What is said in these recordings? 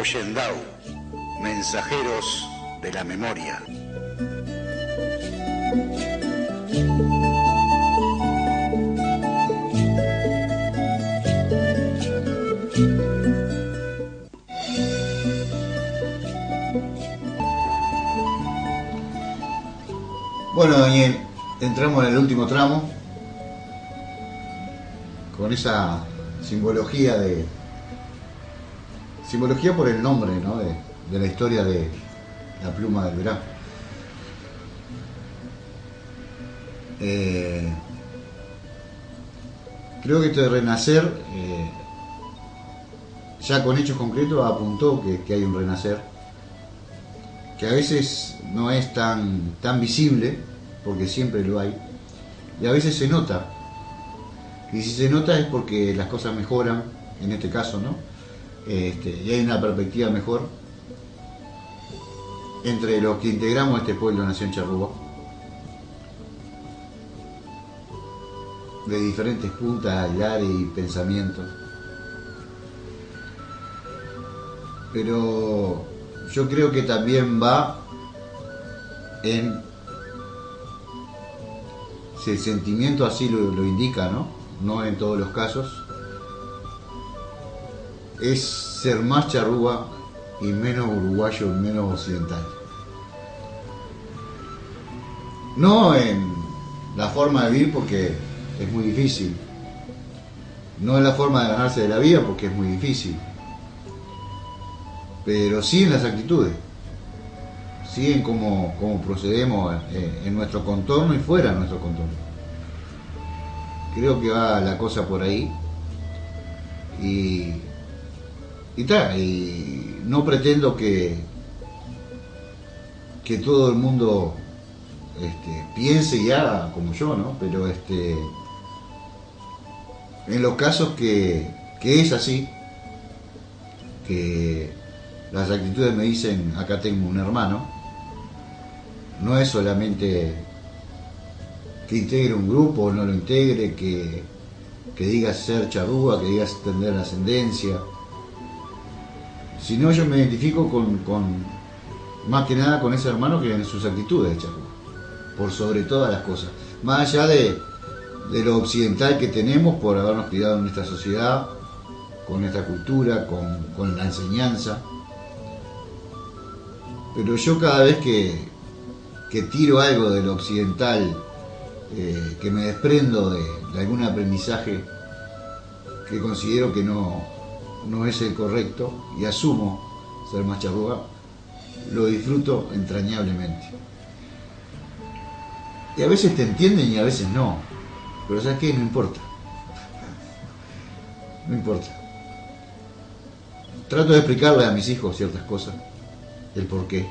Ollendau, mensajeros de la memoria. Bueno, Daniel, entramos en el último tramo con esa simbología por el nombre, ¿no? de la historia de la pluma del verano. Creo que esto de renacer, ya con hechos concretos apuntó que hay un renacer, que a veces no es tan visible, porque siempre lo hay, y a veces se nota. Y si se nota es porque las cosas mejoran, en este caso, ¿no? Y hay una perspectiva mejor entre los que integramos este pueblo Nación Charrúa, de diferentes puntas, hilares y pensamientos. Pero yo creo que también va en, si el sentimiento así lo indica, no en todos los casos, es ser más charrúa y menos uruguayo y menos occidental. No en la forma de vivir, porque es muy difícil, no en la forma de ganarse de la vida, porque es muy difícil, pero sí en las actitudes, sí en cómo procedemos en nuestro contorno y fuera de nuestro contorno. Creo que va la cosa por ahí, y no pretendo que todo el mundo piense y haga como yo, ¿no? Pero en los casos que es así, que las actitudes me dicen acá tengo un hermano, no es solamente que integre un grupo o no lo integre, que diga ser charrúa, que diga tener ascendencia, sino yo me identifico con más que nada con ese hermano que en sus actitudes de charrúa, por sobre todas las cosas, más allá de lo occidental que tenemos por habernos criado en esta sociedad, con esta cultura, con la enseñanza. Pero yo cada vez que tiro algo de lo occidental, que me desprendo de algún aprendizaje que considero que no es el correcto, y asumo ser más charrúa, lo disfruto entrañablemente. Y a veces te entienden y a veces no, pero ¿sabes qué? No importa. No importa. Trato de explicarle a mis hijos ciertas cosas, el por qué.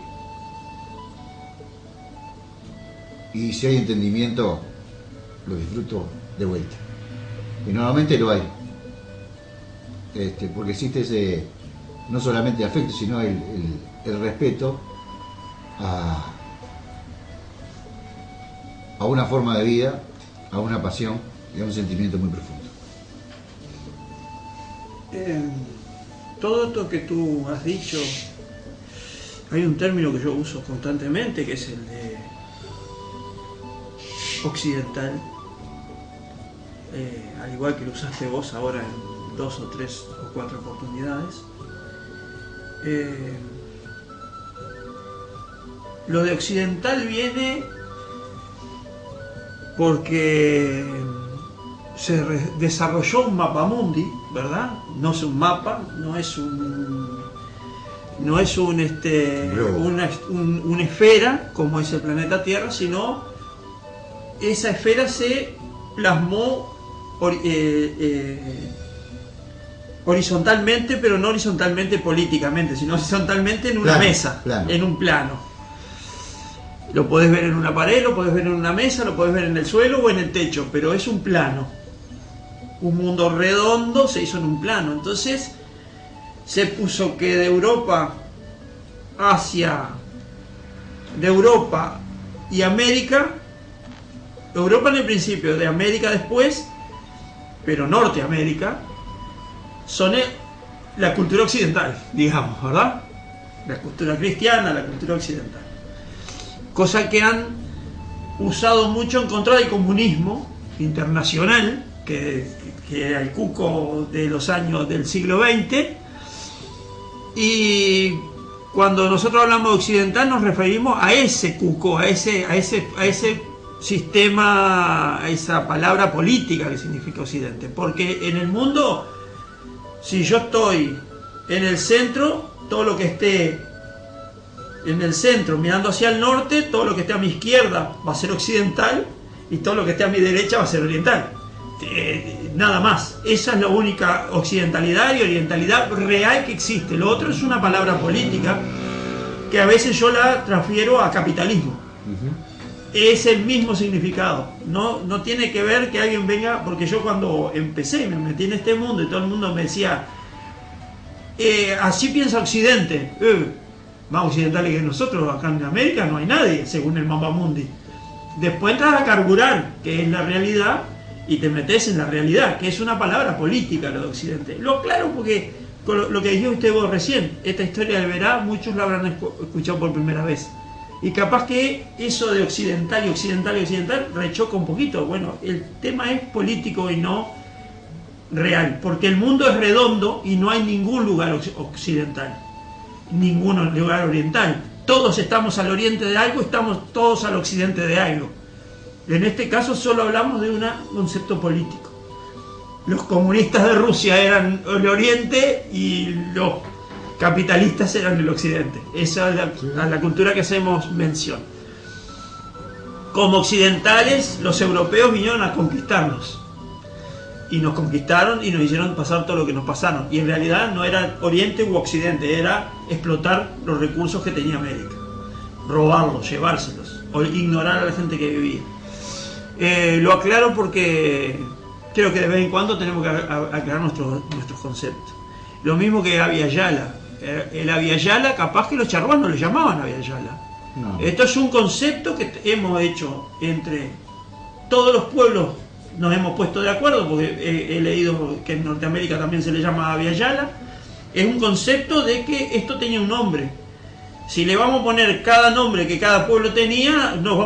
Y si hay entendimiento, lo disfruto de vuelta. Y normalmente lo hay. Porque existe ese, no solamente afecto, sino el respeto a una forma de vida, a una pasión y a un sentimiento muy profundo. Todo esto que tú has dicho, hay un término que yo uso constantemente, que es el de occidental, al igual que lo usaste vos ahora en 2 o 3 o 4 oportunidades. Lo de occidental viene porque se desarrolló un mapamundi, ¿verdad? No es un mapa, no es una esfera como es el planeta Tierra, sino esa esfera se plasmó horizontalmente, pero no horizontalmente políticamente, sino horizontalmente en una mesa, en un plano. Lo podés ver en una pared, lo podés ver en una mesa, lo podés ver en el suelo o en el techo, pero es un plano. Un mundo redondo se hizo en un plano. Entonces se puso que de Europa y América, Europa en el principio, de América después, pero Norteamérica, son la cultura occidental, digamos, ¿verdad? La cultura cristiana, la cultura occidental. Cosa que han usado mucho en contra del comunismo internacional, que era el cuco de los años del siglo XX. Y cuando nosotros hablamos de occidental nos referimos a ese cuco, a ese sistema, a esa palabra política que significa occidente. Porque en el mundo, si yo estoy en el centro, todo lo que esté en el centro mirando hacia el norte, todo lo que esté a mi izquierda va a ser occidental y todo lo que esté a mi derecha va a ser oriental. Nada más. Esa es la única occidentalidad y orientalidad real que existe. Lo otro es una palabra política que a veces yo la transfiero a capitalismo. Es el mismo significado. No tiene que ver que alguien venga, porque yo cuando empecé, me metí en este mundo y todo el mundo me decía, así piensa Occidente. Más occidentales que nosotros, acá en América no hay nadie, según el Mapa Mundi. Después entras a carburar, que es la realidad, y te metes en la realidad, que es una palabra política lo de Occidente. Lo aclaro porque con lo que dijo usted vos recién, esta historia del Verá, muchos la habrán escuchado por primera vez. Y capaz que eso de occidental y occidental y occidental rechoca un poquito. Bueno, el tema es político y no real, porque el mundo es redondo y no hay ningún lugar occidental, ningún lugar oriental. Todos estamos al oriente de algo, estamos todos al occidente de algo. En este caso solo hablamos de un concepto político. Los comunistas de Rusia eran el oriente y los capitalistas eran el occidente. Esa es la cultura que hacemos mención. Como occidentales, los europeos vinieron a conquistarnos. Y nos conquistaron y nos hicieron pasar todo lo que nos pasaron. Y en realidad no era oriente u occidente, era explotar los recursos que tenía América. Robarlos, llevárselos, o ignorar a la gente que vivía. Lo aclaro porque creo que de vez en cuando tenemos que aclarar nuestros conceptos. Lo mismo que Abya Yala. El Abya Yala, capaz que los charrúas no le llamaban Abya Yala. No. Esto es un concepto que hemos hecho entre todos los pueblos. Nos hemos puesto de acuerdo porque he leído que en Norteamérica también se le llama Abya Yala. Es un concepto de que esto tenía un nombre. Si le vamos a poner cada nombre que cada pueblo tenía, nos va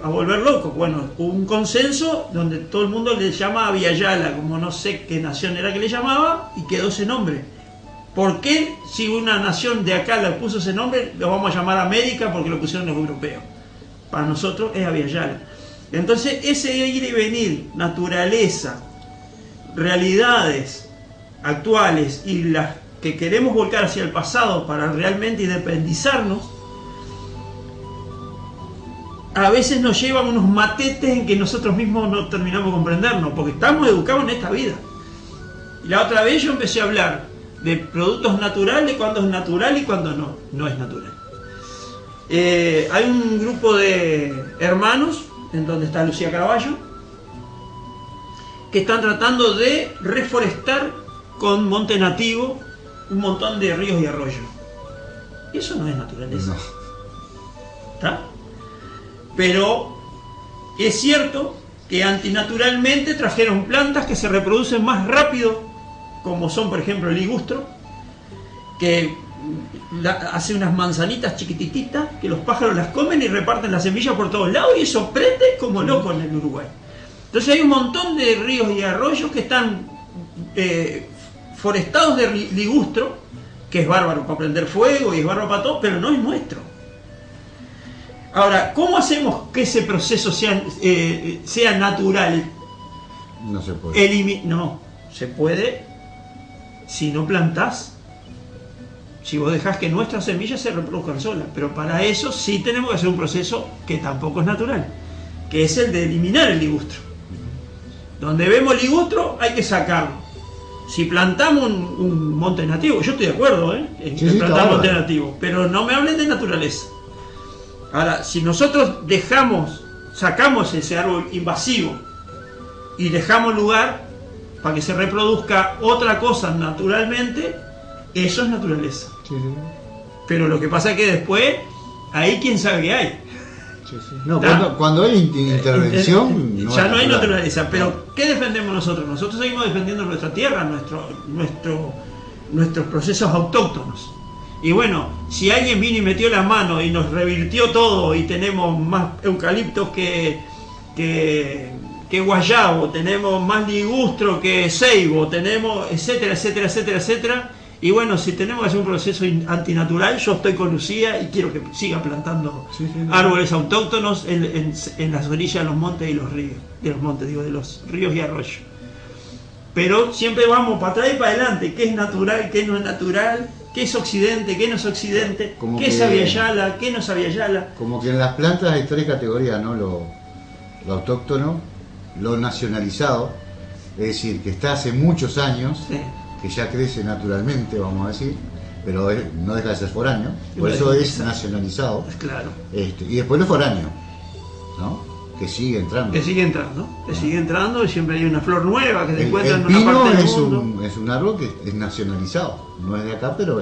a volver locos. Bueno, hubo un consenso donde todo el mundo le llama Abya Yala, como no sé qué nación era que le llamaba, y quedó ese nombre. ¿Por qué si una nación de acá le puso ese nombre, lo vamos a llamar América porque lo pusieron los europeos? Para nosotros es Abya Yala. Entonces ese ir y venir, naturaleza, realidades actuales y las que queremos volcar hacia el pasado para realmente independizarnos, a veces nos llevan unos matetes en que nosotros mismos no terminamos de comprendernos, porque estamos educados en esta vida. Y la otra vez yo empecé a hablar de productos naturales, cuándo es natural y cuándo no es natural. Hay un grupo de hermanos, en donde está Lucía Caraballo, que están tratando de reforestar con monte nativo un montón de ríos y arroyos. Y eso no es naturaleza. No. ¿Está? Pero es cierto que antinaturalmente trajeron plantas que se reproducen más rápido, como son por ejemplo el ligustro, que hace unas manzanitas chiquititas que los pájaros las comen y reparten las semillas por todos lados, y eso prende como loco en el Uruguay. Entonces hay un montón de ríos y arroyos que están forestados de ligustro, que es bárbaro para prender fuego y es bárbaro para todo, pero no es nuestro. Ahora, ¿cómo hacemos que ese proceso sea natural? No se puede. No, se puede si no plantás. Si vos dejás que nuestras semillas se reproduzcan solas. Pero para eso sí tenemos que hacer un proceso que tampoco es natural, que es el de eliminar el ligustro. Donde vemos ligustro hay que sacarlo. Si plantamos un monte nativo, yo estoy de acuerdo en plantar monte nativo, pero no me hablen de naturaleza. Ahora, si nosotros sacamos ese árbol invasivo y dejamos lugar para que se reproduzca otra cosa naturalmente, eso es naturaleza. Sí. Pero lo que pasa es que después, ahí quién sabe qué hay. Sí. No, cuando hay intervención ya no hay naturaleza. Pero ¿qué defendemos nosotros? Nosotros seguimos defendiendo nuestra tierra, nuestros procesos autóctonos. Y bueno, si alguien vino y metió la mano y nos revirtió todo y tenemos más eucaliptos que guayabo, tenemos más ligustro que ceibo, tenemos etcétera, etcétera, etcétera, etcétera. Y bueno, si tenemos que hacer un proceso antinatural, yo estoy con Lucía y quiero que siga plantando árboles autóctonos en las orillas de los montes y los ríos, de los ríos y arroyos. Pero siempre vamos para atrás y para adelante, qué es natural, qué no es natural, qué es occidente, qué no es occidente, qué es Abiyala, qué no es Abiyala. Como que en las plantas hay tres categorías, ¿no? Lo autóctono, lo nacionalizado, es decir, que está hace muchos años, sí, que ya crece naturalmente, vamos a decir, pero no deja de ser foráneo, por eso es nacionalizado. Claro. Y después lo foráneo, ¿no? Que sigue entrando. Sigue entrando y siempre hay una flor nueva que se encuentra en una parte del mundo. Es un árbol que es nacionalizado, no es de acá, pero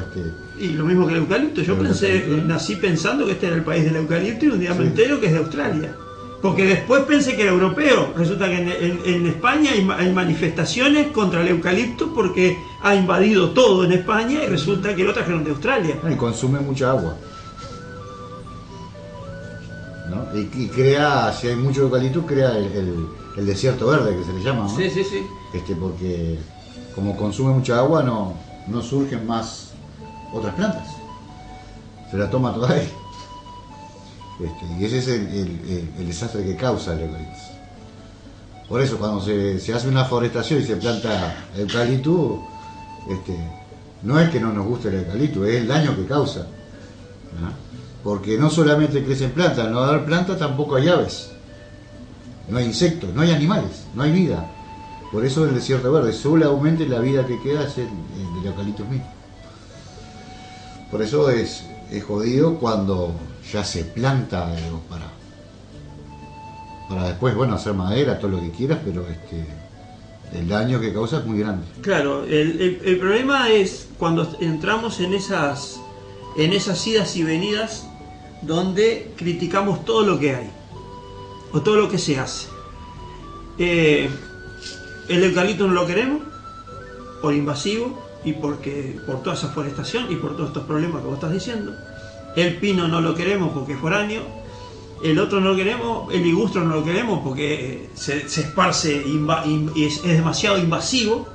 Y lo mismo que el eucalipto, yo nací pensando que este era el país del eucalipto y un día me entero que es de Australia. Porque después pensé que era europeo. Resulta que en España hay manifestaciones contra el eucalipto porque ha invadido todo en España y resulta que lo trajeron de Australia. Y consume mucha agua, ¿no? Y crea, si hay mucho eucalipto, crea el desierto verde, que se le llama, ¿no? Sí. Porque como consume mucha agua, no surgen más otras plantas. Se la toma toda ahí. Y ese es el desastre que causa el eucalipto. Por eso cuando se hace una forestación y se planta eucalipto, no es que no nos guste el eucalipto, es el daño que causa, ¿no? Porque no solamente crecen plantas, al no haber plantas tampoco hay aves, no hay insectos, no hay animales, no hay vida. Por eso el desierto verde, solamente la vida que queda es el eucalipto mismo. Por eso es jodido cuando ya se planta para después, bueno, hacer madera, todo lo que quieras, pero el daño que causa es muy grande. Claro, el problema es cuando entramos en esas idas y venidas donde criticamos todo lo que hay o todo lo que se hace. El eucalipto no lo queremos por invasivo y por toda esa forestación y por todos estos problemas que vos estás diciendo. El pino no lo queremos porque es foráneo. El otro no lo queremos, el ligustro no lo queremos porque se esparce y es demasiado invasivo.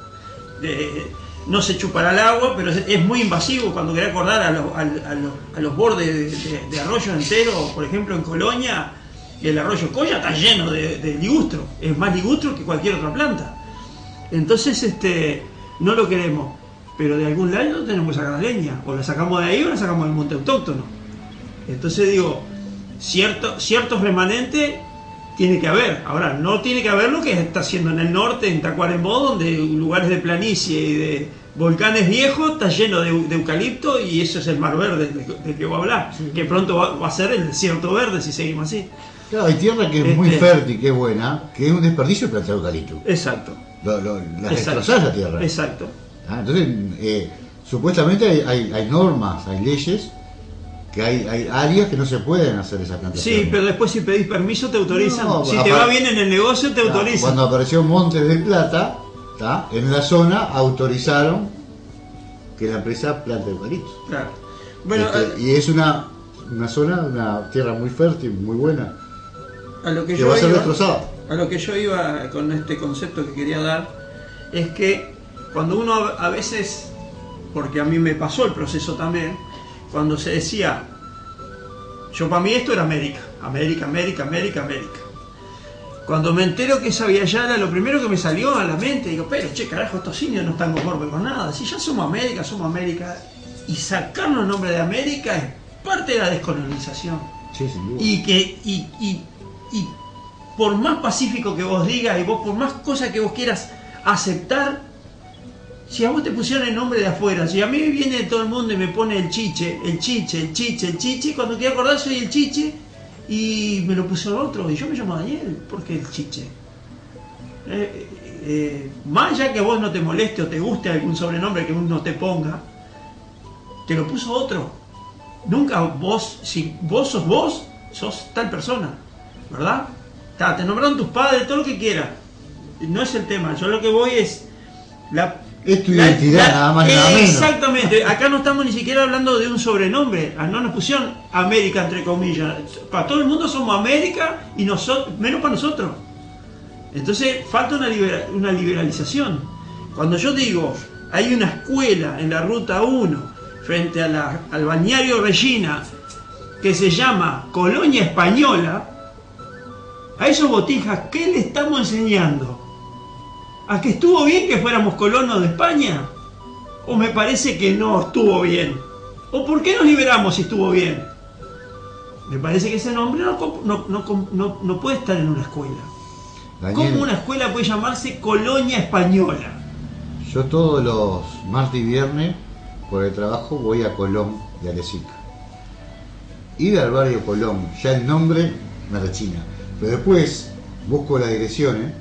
No se chupará el agua, pero es muy invasivo. Cuando querés acordar a los bordes de arroyo entero, por ejemplo en Colonia, el arroyo Coya está lleno de ligustro. Es más ligustro que cualquier otra planta. Entonces no lo queremos. Pero de algún lado tenemos que sacar la leña, o la sacamos de ahí o la sacamos del monte autóctono. Entonces digo, ciertos remanentes tiene que haber. Ahora, no tiene que haber lo que está haciendo en el norte, en Tacuarembó, donde lugares de planicie y de volcanes viejos está lleno de eucalipto, y eso es el mar verde del que voy a hablar, sí, que pronto va a ser el desierto verde si seguimos así. Claro, hay tierra que es muy fértil, que es buena, que es un desperdicio plantar eucalipto. Exacto. La destrozás la tierra. Exacto. Entonces, supuestamente hay normas, hay leyes, que hay áreas que no se pueden hacer esas plantaciones. Sí, pero después si pedís permiso te autorizan. Si te va bien en el negocio te autorizan. Cuando apareció Montes del Plata, en la zona autorizaron que la empresa plante eucalipto. Claro. Bueno, y es una zona, una tierra muy fértil, muy buena, a lo que va a ser destrozada. A lo que yo iba con este concepto que quería dar es que cuando uno a veces, porque a mí me pasó el proceso también, cuando se decía, para mí esto era América. Cuando me entero que es Abiyala, lo primero que me salió a la mente, digo, pero carajo, estos indios no están conformes con nada. Si ya somos América, y sacarnos el nombre de América es parte de la descolonización. Sí, sin duda. Y por más pacífico que vos digas y vos por más cosas que vos quieras aceptar, si a vos te pusieron el nombre de afuera, si a mí viene todo el mundo y me pone el chiche, cuando quiero acordar soy el chiche y me lo puso otro y yo me llamo Daniel, porque el chiche. Más allá que a vos no te moleste o te guste algún sobrenombre que uno te ponga, te lo puso otro. Nunca vos, si vos, sos tal persona, ¿verdad? Te nombraron tus padres, todo lo que quieras. No es el tema, yo lo que voy es Es tu identidad, nada más, nada menos. Exactamente, acá no estamos ni siquiera hablando de un sobrenombre, no nos pusieron América entre comillas, para todo el mundo somos América y nosotros, menos para nosotros. Entonces falta una liberalización. Cuando yo digo, hay una escuela en la Ruta 1, frente a al balneario Regina, que se llama Colonia Española, a esos botijas, ¿qué le estamos enseñando? ¿A que estuvo bien que fuéramos colonos de España? ¿O me parece que no estuvo bien? ¿O por qué nos liberamos si estuvo bien? Me parece que ese nombre no puede estar en una escuela. Daniel, ¿cómo una escuela puede llamarse Colonia Española? Yo todos los martes y viernes, por el trabajo, voy a Colón de Aresica. Ir al barrio Colón, ya el nombre me rechina. Pero después busco las direcciones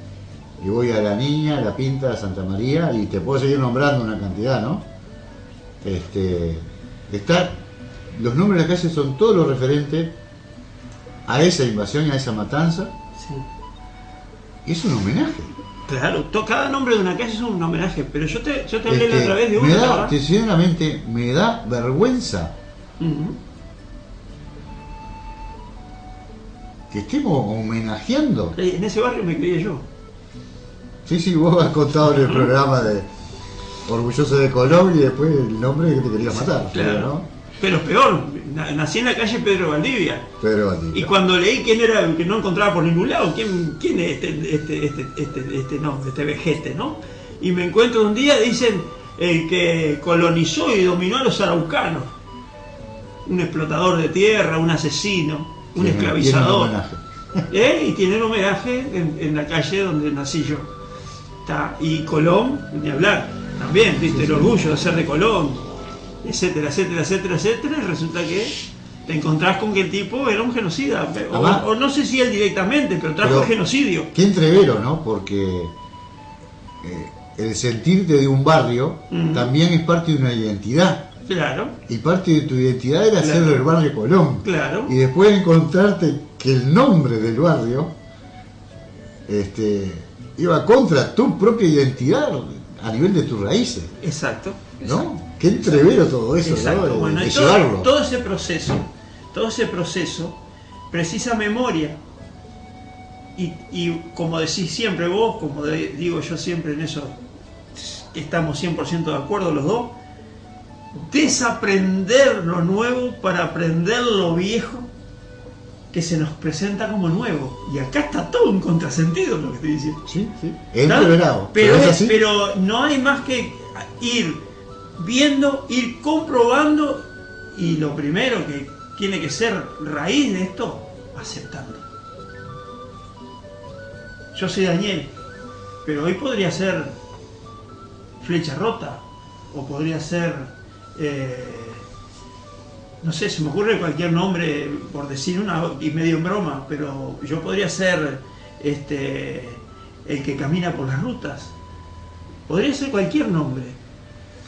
y voy a La Niña, La Pinta, Santa María, y te puedo seguir nombrando una cantidad, ¿no? Los nombres de la calle son todos los referentes a esa invasión y a esa matanza. Sí. Y es un homenaje. Claro, cada nombre de una calle es un homenaje, pero yo te hablé la otra vez de uno. Sinceramente, me da vergüenza que estemos homenajeando. En ese barrio me crié yo. Sí, vos has contado en el programa de Orgulloso de Colón y después el nombre que te quería matar. Claro. ¿No? Pero es peor, nací en la calle Pedro Valdivia. Y cuando leí quién era el que no encontraba por ningún lado, quién es este vejete, ¿no? Y me encuentro un día, dicen, el que colonizó y dominó a los araucanos. Un explotador de tierra, un asesino, un esclavizador. Y tiene un homenaje en la calle donde nací yo. Y Colón, ni hablar, también, ¿viste? El orgullo de ser de Colón, etcétera, etcétera, etcétera, etcétera. Y resulta que te encontrás con que el tipo era un genocida. O no sé si él directamente, pero trajo el genocidio. Qué entrevero, ¿no? Porque el sentirte de un barrio también es parte de una identidad. Claro. Y parte de tu identidad era ser del barrio Colón. Claro. Y después encontrarte que el nombre del barrio iba contra tu propia identidad a nivel de tus raíces. Exacto. ¿No? Qué entrevero todo eso, exacto. ¿no? Bueno, todo ese proceso precisa memoria. Y como decís siempre vos, como digo yo siempre en eso, estamos 100% de acuerdo los dos, desaprender lo nuevo para aprender lo viejo que se nos presenta como nuevo. Y acá está todo un contrasentido lo que estoy diciendo. Sí. Es entreverado. Pero no hay más que ir viendo, ir comprobando, y lo primero que tiene que ser raíz de esto, aceptando. Yo soy Daniel, pero hoy podría ser Flecha Rota, o podría ser no sé, se me ocurre cualquier nombre por decir una y medio en broma, pero yo podría ser el que camina por las rutas, podría ser cualquier nombre,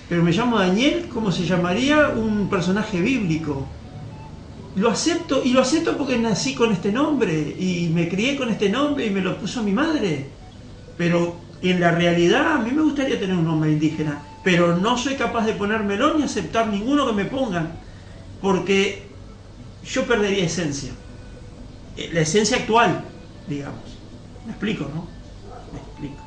pero me llamo Daniel como se llamaría un personaje bíblico. Lo acepto, y lo acepto porque nací con este nombre y me crié con este nombre y me lo puso mi madre. Pero en la realidad a mí me gustaría tener un nombre indígena, pero no soy capaz de ponérmelo ni aceptar ninguno que me pongan, porque yo perdería esencia, la esencia actual, digamos. ¿Me explico, no? Me explico.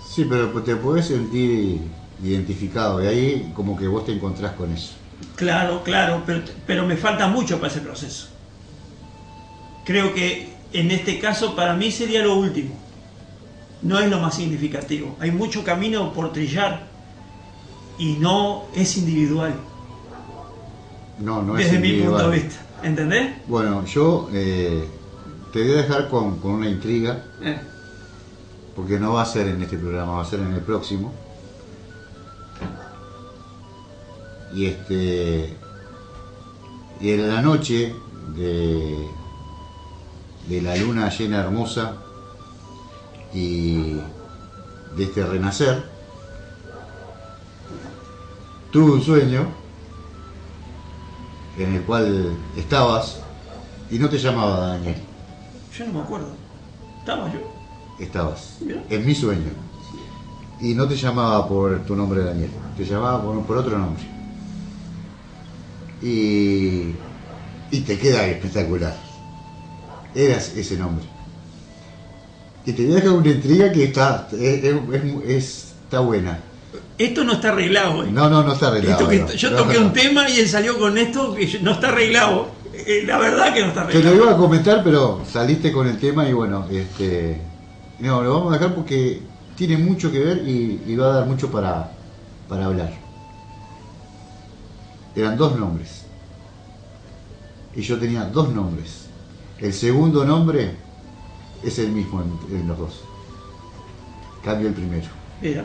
Sí, pero te podés sentir identificado, y ahí como que vos te encontrás con eso. Claro, pero me falta mucho para ese proceso. Creo que en este caso para mí sería lo último. No es lo más significativo. Hay mucho camino por trillar y no es individual. No es desde individual. mi punto de vista. ¿Entendés? Bueno, yo te voy a dejar con una intriga, porque no va a ser en este programa, va a ser en el próximo. Y en la noche de la luna llena hermosa y de este renacer, tuve un sueño en el cual estabas y no te llamaba Daniel. Yo no me acuerdo. ¿Estaba yo? Estabas. Mira. En mi sueño. y no te llamaba por tu nombre Daniel, te llamaba por otro nombre. Y te queda espectacular. Eras ese nombre. Y te voy a dejar una intriga que está buena. Esto no está arreglado. No está arreglado. Yo toqué un tema y él salió con esto que no está arreglado. La verdad que no está arreglado. Te lo iba a comentar, pero saliste con el tema y bueno, no, lo vamos a dejar porque tiene mucho que ver y va a dar mucho para hablar. Eran 2 nombres. Y yo tenía 2 nombres. El segundo nombre es el mismo en los 2. Cambio el primero. Era.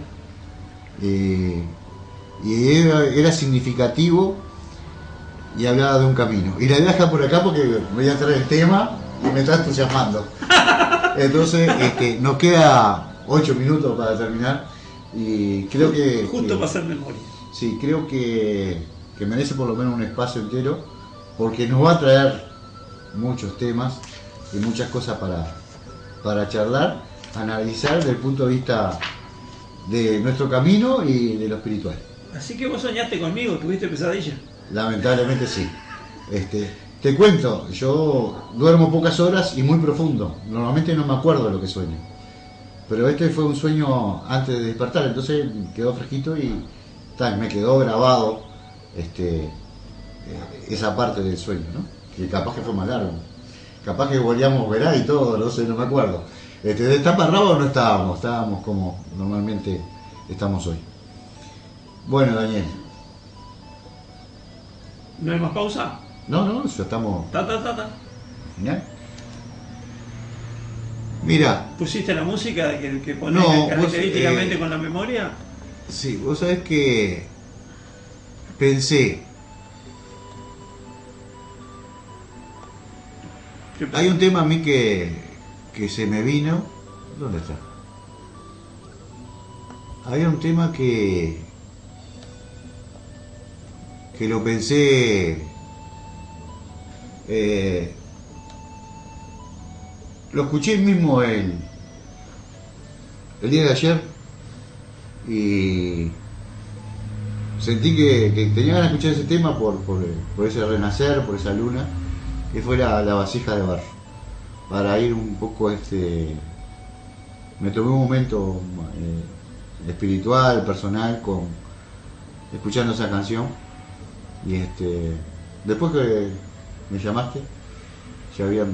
Y era significativo y hablaba de un camino. Y la voy a dejar por acá porque voy a entrar el tema y me está entusiasmando. Entonces, nos queda 8 minutos para terminar y creo que... Justo para hacer memoria. Sí, creo que merece por lo menos un espacio entero porque nos va a traer muchos temas y muchas cosas para charlar, analizar desde el punto de vista de nuestro camino y de lo espiritual. Así que vos soñaste conmigo, tuviste pesadilla. Lamentablemente sí. Te cuento, yo duermo pocas horas y muy profundo. Normalmente no me acuerdo de lo que sueño. Pero este fue un sueño antes de despertar, entonces quedó fresquito y me quedó grabado esa parte del sueño, ¿no? Que capaz que fue más largo. Capaz que volvíamos verá y todo, no sé, no me acuerdo. ¿De taparrabo no estábamos? Estábamos como normalmente estamos hoy. Bueno, Daniel. ¿No hay más pausa? No, ya estamos... Ta. ¿Ya? Mira... ¿Pusiste la música que pones característicamente con la memoria? Sí, vos sabés que pensé... Hay un tema a mí que se me vino... ¿Dónde está? Había un tema que lo pensé... lo escuché mismo el día de ayer y sentí que tenía ganas de escuchar ese tema por ese renacer, por esa luna, que fue la vasija de barro. Para ir un poco me tomé un momento espiritual, personal, escuchando esa canción y después que me llamaste ya habían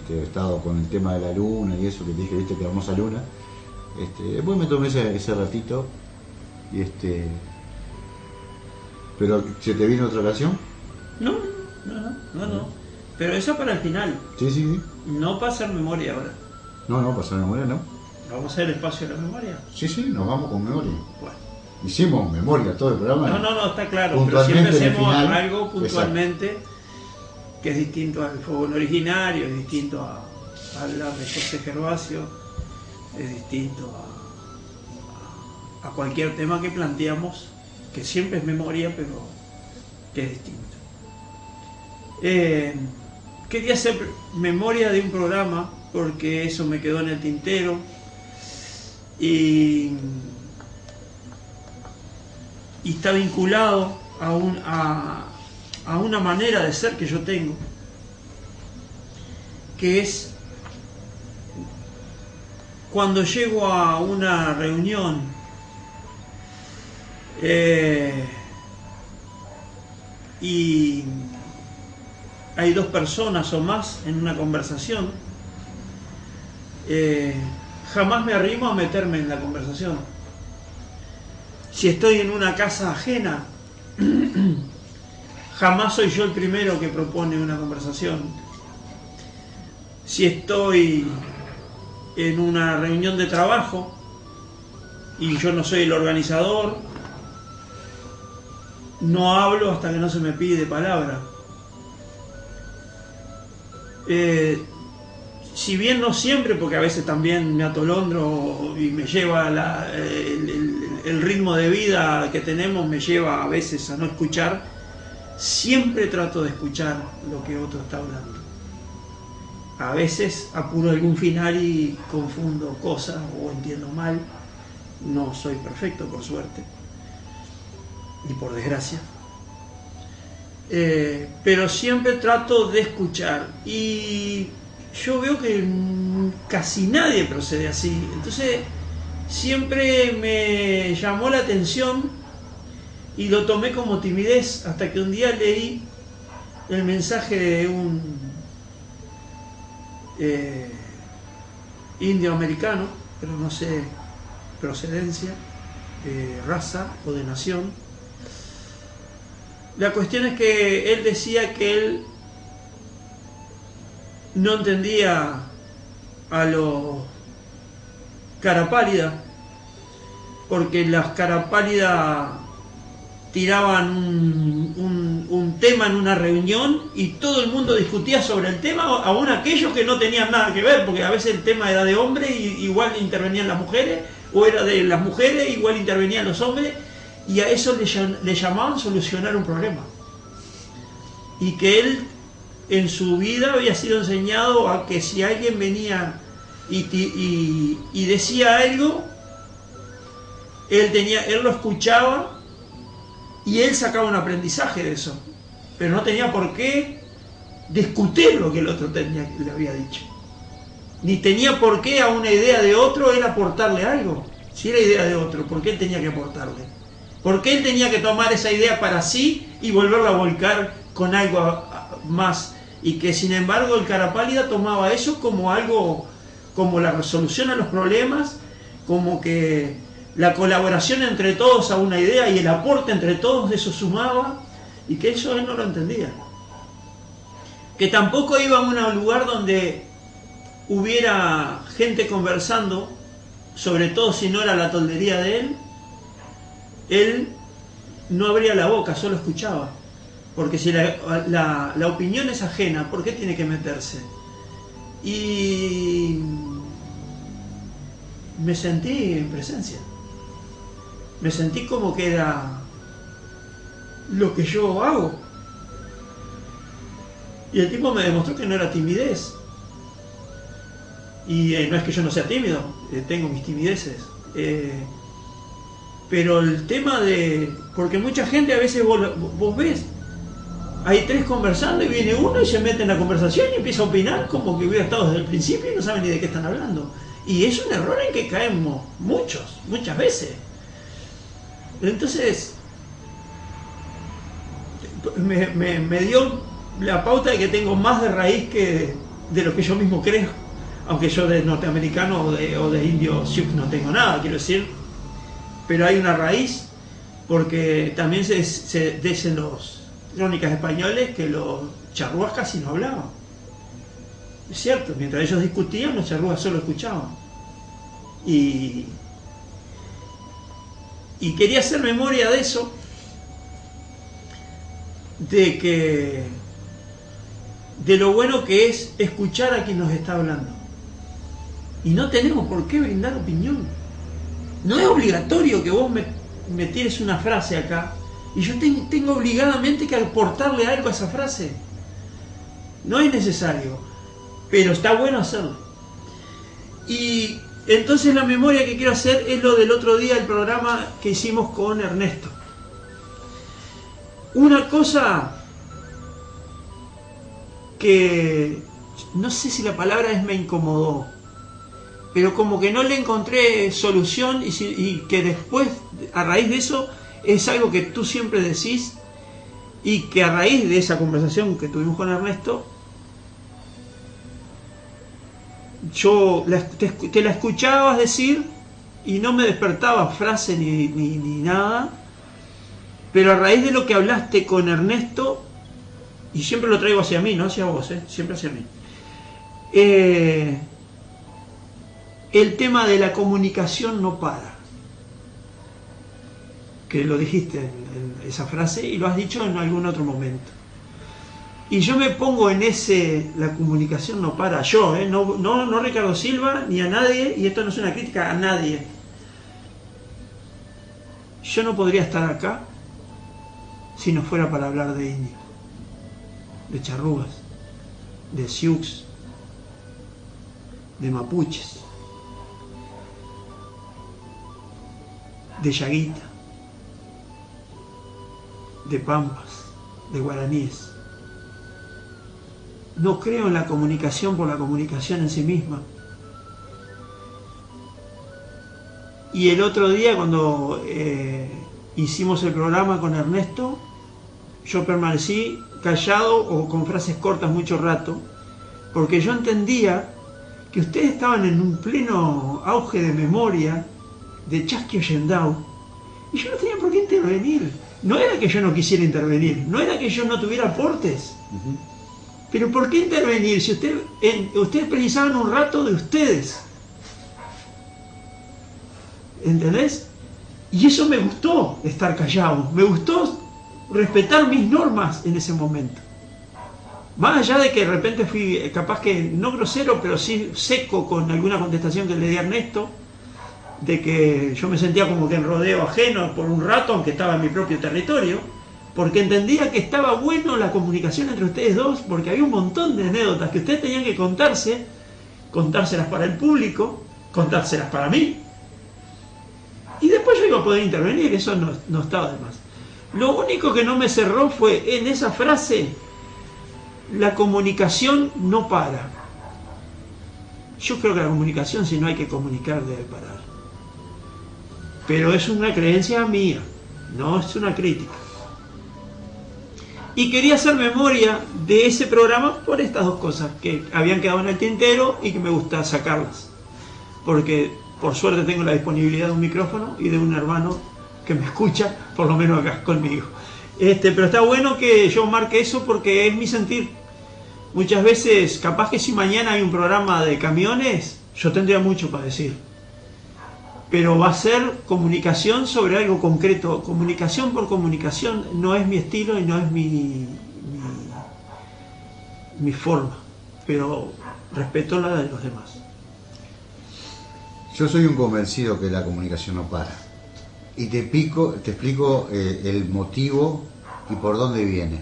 estado con el tema de la luna y eso que te dije, viste, que hermosa luna. Después me tomé ese ratito y pero ¿se te vino otra canción? No. Pero eso para el final. Sí. No para hacer memoria ahora. No, para hacer memoria no. ¿Vamos a hacer el espacio de la memoria? Sí, nos vamos con memoria. Bueno. Hicimos memoria todo el programa. No, está claro, pero siempre hacemos algo puntualmente. Exacto. Que es distinto al fogón originario, es distinto a hablar de José Gervasio, es distinto a cualquier tema que planteamos, que siempre es memoria, pero que es distinto. Quería hacer memoria de un programa, porque eso me quedó en el tintero, y está vinculado a una manera de ser que yo tengo, que es cuando llego a una reunión y hay 2 personas o más en una conversación, jamás me arrimo a meterme en la conversación. Si estoy en una casa ajena, jamás soy yo el primero que propone una conversación. Si estoy en una reunión de trabajo y yo no soy el organizador, no hablo hasta que no se me pide palabra. Si bien no siempre, porque a veces también me atolondro y me lleva el ritmo de vida que tenemos, me lleva a veces a no escuchar, siempre trato de escuchar lo que otro está hablando. A veces apuro algún final y confundo cosas o entiendo mal, no soy perfecto, por suerte, y por desgracia. Pero siempre trato de escuchar, y yo veo que casi nadie procede así. Entonces siempre me llamó la atención y lo tomé como timidez, hasta que un día leí el mensaje de un indio americano, pero no sé procedencia, raza o de nación. La cuestión es que él decía que él no entendía a los cara pálida, porque las cara pálida tiraban un tema en una reunión y todo el mundo discutía sobre el tema, aún aquellos que no tenían nada que ver, porque a veces el tema era de hombres y igual intervenían las mujeres, o era de las mujeres igual intervenían los hombres, y a eso le llamaban solucionar un problema. Y que él en su vida había sido enseñado a que si alguien venía y decía algo, él lo escuchaba y él sacaba un aprendizaje de eso, pero no tenía por qué discutir lo que el otro le había dicho, ni tenía por qué a una idea de otro él aportarle algo. Si era idea de otro, ¿por qué él tenía que aportarle? ¿Por qué él tenía que tomar esa idea para sí y volverla a volcar con algo más? Y que sin embargo el cara pálida tomaba eso como algo, como la resolución a los problemas, como que la colaboración entre todos a una idea y el aporte entre todos, eso sumaba, y que eso él no lo entendía. Que tampoco iba a un lugar donde hubiera gente conversando, sobre todo si no era la toldería de él no abría la boca, solo escuchaba. Porque si la opinión es ajena, ¿por qué tiene que meterse? Y me sentí en presencia. Me sentí como que era lo que yo hago. Y el tipo me demostró que no era timidez. Y no es que yo no sea tímido, tengo mis timideces. Pero el tema de... Porque mucha gente a veces vos ves, hay tres conversando y viene uno y se mete en la conversación y empieza a opinar como que hubiera estado desde el principio y no sabe ni de qué están hablando. Y es un error en que caemos muchas veces. Entonces, me dio la pauta de que tengo más de raíz que de lo que yo mismo creo. Aunque yo de norteamericano o de indio sioux no tengo nada, quiero decir. Pero hay una raíz, porque también se dicen los crónicas españoles que los charrúas casi no hablaban. Es cierto, mientras ellos discutían, los charrúas solo escuchaban. Y quería hacer memoria de eso, de lo bueno que es escuchar a quien nos está hablando. Y no tenemos por qué brindar opinión. No es obligatorio que vos me tires una frase acá y yo tengo obligadamente que aportarle algo a esa frase. No es necesario, pero está bueno hacerlo. Y entonces la memoria que quiero hacer es lo del otro día, el programa que hicimos con Ernesto. Una cosa que no sé si la palabra me incomodó, pero como que no le encontré solución, y que después, a raíz de eso, es algo que tú siempre decís, y que a raíz de esa conversación que tuvimos con Ernesto, yo te la escuchabas decir y no me despertaba frase ni nada, pero a raíz de lo que hablaste con Ernesto, y siempre lo traigo hacia mí, no hacia vos, siempre hacia mí, el tema de la comunicación no para, que lo dijiste en esa frase y lo has dicho en algún otro momento. Y yo me pongo en la comunicación no para, yo, no Ricardo Silva, ni a nadie, y esto no es una crítica a nadie. Yo no podría estar acá si no fuera para hablar de indios, de charrúas, de sioux, de mapuches. de Yaguita, de pampas, de guaraníes. No creo en la comunicación por la comunicación en sí misma. Y el otro día cuando hicimos el programa con Ernesto, yo permanecí callado o con frases cortas mucho rato, porque yo entendía que ustedes estaban en un pleno auge de memoria de Chasqui Ollendau, y yo no tenía por qué intervenir. No era que yo no quisiera intervenir, no era que yo no tuviera aportes. Pero ¿por qué intervenir si ustedes precisaban un rato de ustedes? ¿Entendés? Y eso me gustó, estar callado, me gustó respetar mis normas en ese momento. Más allá de que de repente fui capaz que no grosero, pero sí seco con alguna contestación que le di a Ernesto, de que yo me sentía como que en rodeo ajeno por un rato, aunque estaba en mi propio territorio, porque entendía que estaba bueno la comunicación entre ustedes dos, porque había un montón de anécdotas que ustedes tenían que contárselas para el público, contárselas para mí, y después yo iba a poder intervenir, eso no estaba de más. Lo único que no me cerró fue en esa frase: la comunicación no para. Yo creo que la comunicación, si no hay que comunicar, debe parar. Pero es una creencia mía, no es una crítica. Y quería hacer memoria de ese programa por estas dos cosas que habían quedado en el tintero y que me gusta sacarlas. Porque por suerte tengo la disponibilidad de un micrófono y de un hermano que me escucha, por lo menos acá conmigo. Pero está bueno que yo marque eso porque es mi sentir. Muchas veces, capaz que si mañana hay un programa de camiones, yo tendría mucho para decir. Pero va a ser comunicación sobre algo concreto. Comunicación por comunicación no es mi estilo y no es mi forma. Pero respeto la de los demás. Yo soy un convencido que la comunicación no para. Y te explico el motivo y por dónde viene.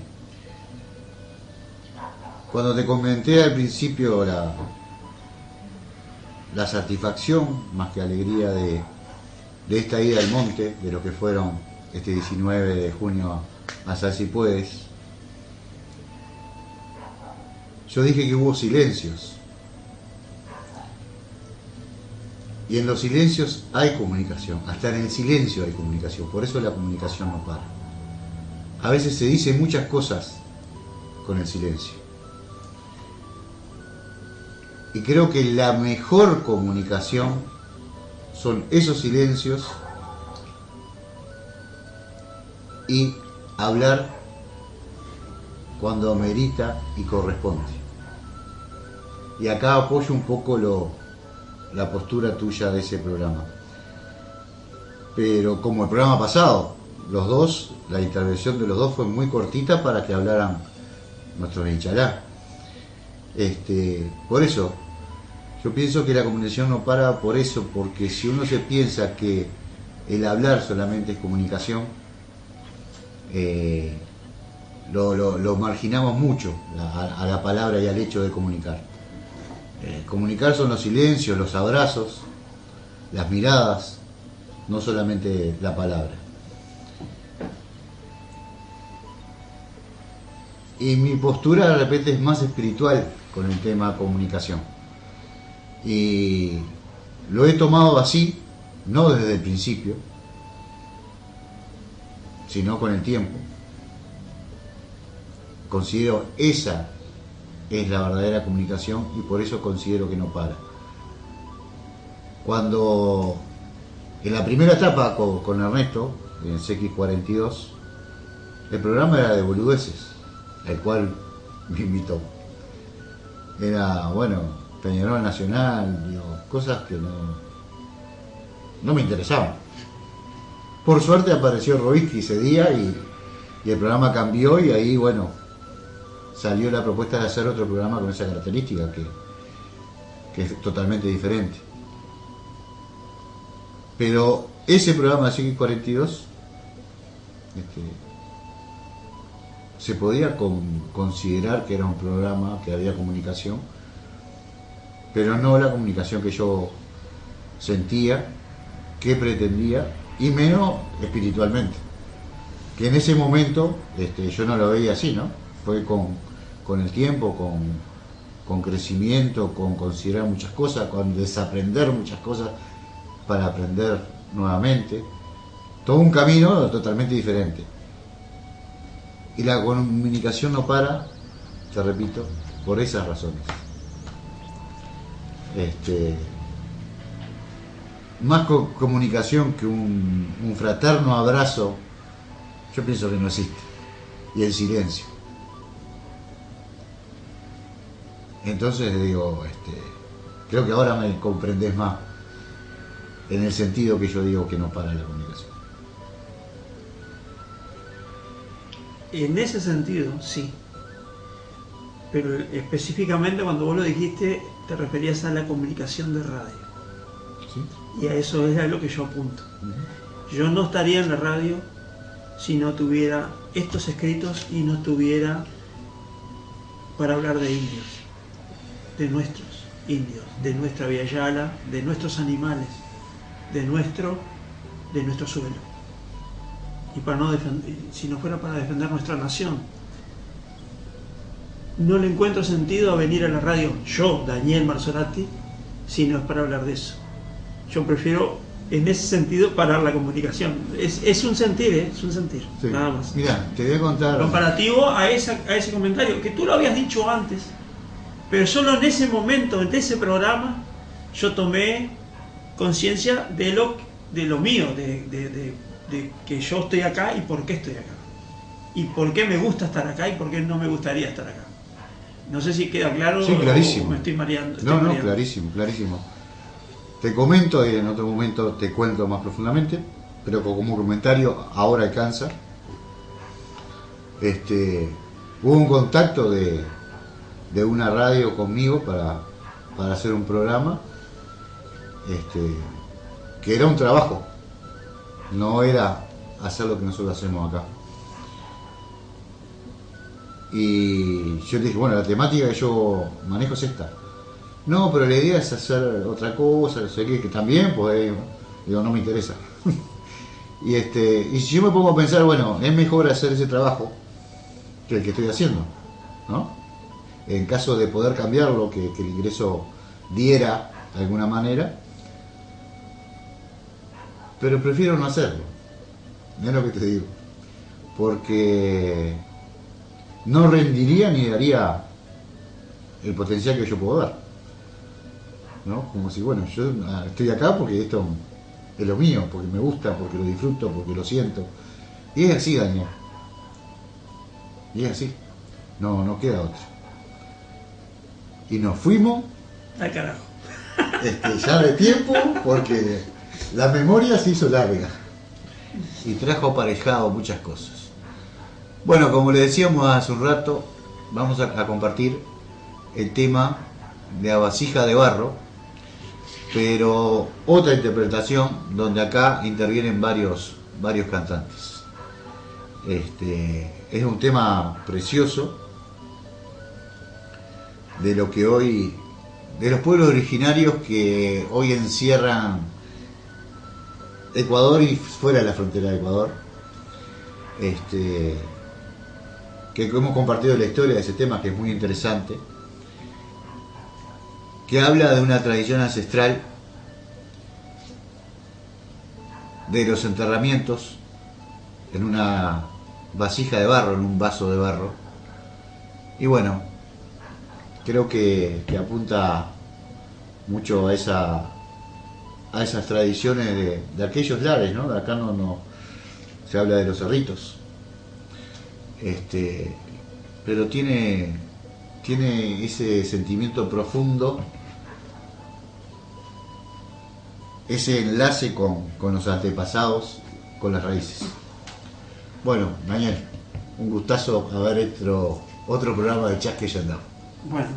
Cuando te comenté al principio la satisfacción, más que alegría de esta ida al monte, de lo que fueron este 19 de junio a Sal Si Puedes, yo dije que hubo silencios. Y en los silencios hay comunicación, hasta en el silencio hay comunicación, por eso la comunicación no para. A veces se dicen muchas cosas con el silencio. Y creo que la mejor comunicación son esos silencios y hablar cuando amerita y corresponde. Y acá apoyo un poco la postura tuya de ese programa. Pero como el programa pasado, los dos, la intervención de los dos fue muy cortita para que hablaran nuestros inchalá. Por eso, yo pienso que la comunicación no para por eso, porque si uno se piensa que el hablar solamente es comunicación, lo marginamos mucho a la palabra y al hecho de comunicar. Comunicar son los silencios, los abrazos, las miradas, no solamente la palabra. Y mi postura de repente es más espiritual con el tema comunicación. Y lo he tomado así, no desde el principio, sino con el tiempo. Considero esa es la verdadera comunicación y por eso considero que no para. Cuando en la primera etapa con Ernesto, en CX42, el programa era de boludeces, el cual me invitó. Era, Peñarol Nacional, cosas que no me interesaban. Por suerte apareció Robitsky ese día y el programa cambió y ahí, salió la propuesta de hacer otro programa con esa característica que es totalmente diferente. Pero ese programa de CX42 se podía considerar que era un programa que había comunicación, pero no la comunicación que yo sentía, que pretendía y menos espiritualmente. Que en ese momento yo no lo veía así, ¿no? Fue con el tiempo, con crecimiento, con considerar muchas cosas, con desaprender muchas cosas para aprender nuevamente. Todo un camino totalmente diferente. Y la comunicación no para, te repito, por esas razones. Más comunicación que un fraterno abrazo, yo pienso que no existe. Y el silencio. Entonces digo, creo que ahora me comprendés más en el sentido que yo digo que no para la comunicación. En ese sentido, sí. Pero específicamente cuando vos lo dijiste, te referías a la comunicación de radio. ¿Sí? Y a eso es a lo que yo apunto. Yo no estaría en la radio si no tuviera estos escritos y no tuviera para hablar de indios, de nuestros indios, de nuestra Via Yala, de nuestros animales, de nuestro suelo. Y para no defender, si no fuera para defender nuestra nación, no le encuentro sentido a venir a la radio, yo, Daniel Marzorati, si no es para hablar de eso. Yo prefiero, en ese sentido, parar la comunicación. Es un sentir, es un sentir, sí. Nada más. Mira, te voy a contar... Comparativo a ese comentario, que tú lo habías dicho antes, pero solo en ese momento, en ese programa, yo tomé conciencia de lo mío, de que yo estoy acá y por qué estoy acá. Y por qué me gusta estar acá y por qué no me gustaría estar acá. No sé si queda claro. Sí, clarísimo. O me estoy mareando. No, clarísimo, clarísimo. Te comento y en otro momento te cuento más profundamente, pero como comentario ahora alcanza. Hubo un contacto de una radio conmigo para hacer un programa, que era un trabajo, no era hacer lo que nosotros hacemos acá. Y yo te dije, bueno, la temática que yo manejo es esta. No, pero la idea es hacer otra cosa, sería que también, pues, digo, no me interesa. Y si yo me pongo a pensar, bueno, es mejor hacer ese trabajo que el que estoy haciendo, ¿no? En caso de poder cambiarlo, que el ingreso diera de alguna manera, pero prefiero no hacerlo, es lo que te digo, porque no rendiría ni daría el potencial que yo puedo dar, ¿no? Como si, bueno, yo estoy acá porque esto es lo mío, porque me gusta, porque lo disfruto, porque lo siento, y es así, Daniel, y es así, no queda otra. Y nos fuimos al carajo ya de tiempo, porque la memoria se hizo larga y trajo aparejado muchas cosas. Bueno, como le decíamos hace un rato, vamos a compartir el tema de La vasija de barro, pero otra interpretación donde acá intervienen varios cantantes. Es un tema precioso de lo que hoy, de los pueblos originarios que hoy encierran Ecuador y fuera de la frontera de Ecuador, que hemos compartido la historia de ese tema, que es muy interesante, que habla de una tradición ancestral de los enterramientos en una vasija de barro, en un vaso de barro. Y bueno, creo que apunta mucho a esas tradiciones de aquellos lares, ¿no? Acá no se habla de los cerritos, pero tiene ese sentimiento profundo, ese enlace con los antepasados, con las raíces. Bueno, Daniel, un gustazo haber hecho otro programa de Chasque y Andamos. Bueno,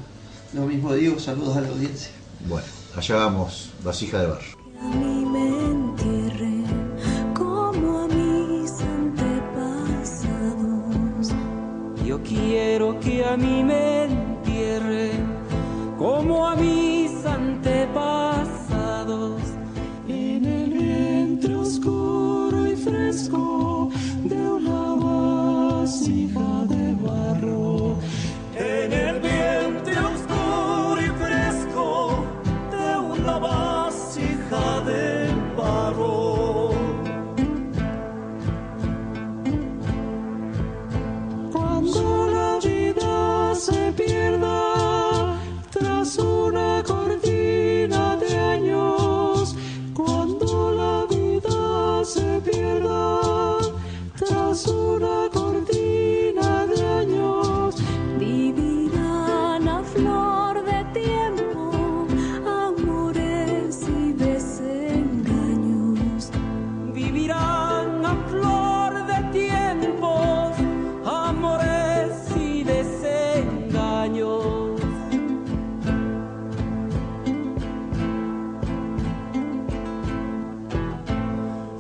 lo mismo digo, saludos a la audiencia. Bueno, allá vamos, vasija de barro. A mí me entierre como a mis antepasados. Yo quiero que a mí me entierre como a mis antepasados. En el vientre oscuro la vasija de barro. Cuando la vida se pierda tras una cortina de años, cuando la vida se pierda tras una cortina de años, vivirán a flor de tiempo amores y desengaños. vivirán a flor de tiempos, amores y desengaños.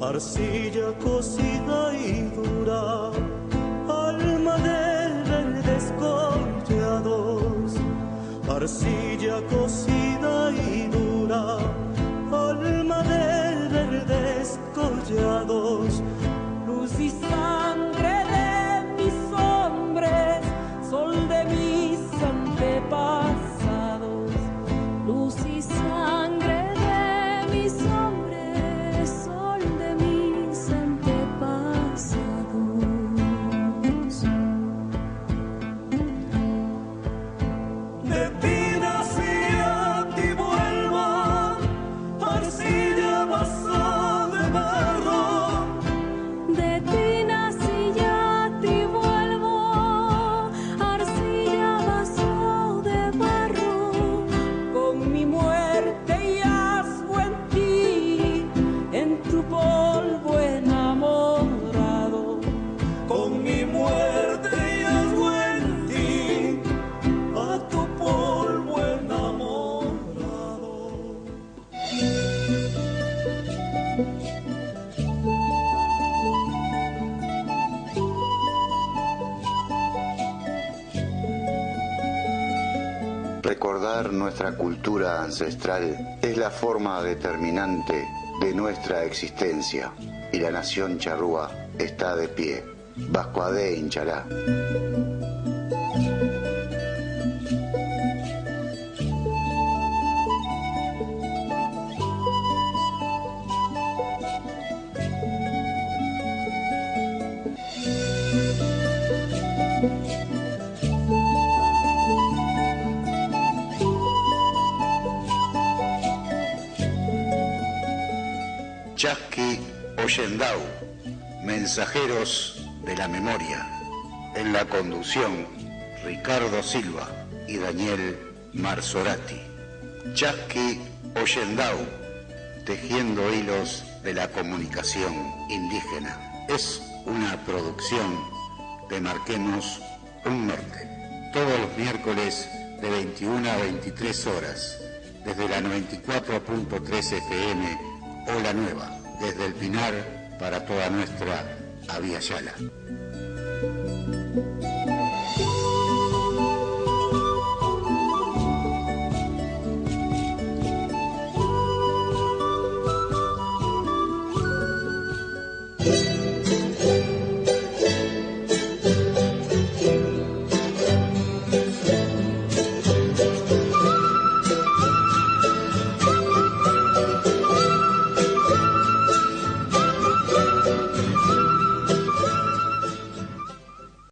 Arcilla cocida y dura, alma de verdes collados. Arcilla cocida y dura, alma de verdes collados. Luz y sangre de mis hombres, sol de mis antepasados. Luz y sangre de mis hombres, sol de mis antepasados. De ti nací, a ti vuelvo, arcilla vaso de barro. De ti nací y a ti vuelvo, arcilla vaso de barro. Con mi muerte yazgo en ti, en tu polvo enamorado. Con mi muerte yazgo en ti, a tu polvo enamorado. Recordar nuestra cultura ancestral es la forma determinante de nuestra existencia, y la nación charrúa está de pie. Vascuadé hinchará. Chasqui Ollendau, mensajeros de la memoria. En la conducción, Ricardo Silva y Daniel Marzorati. Chasqui Ollendau, tejiendo hilos de la comunicación indígena. Es una producción de Marquemos un Norte. Todos los miércoles de 21 a 23 horas, desde la 94.3 FM o la nueva, desde el Pinar para toda nuestra Abya Yala.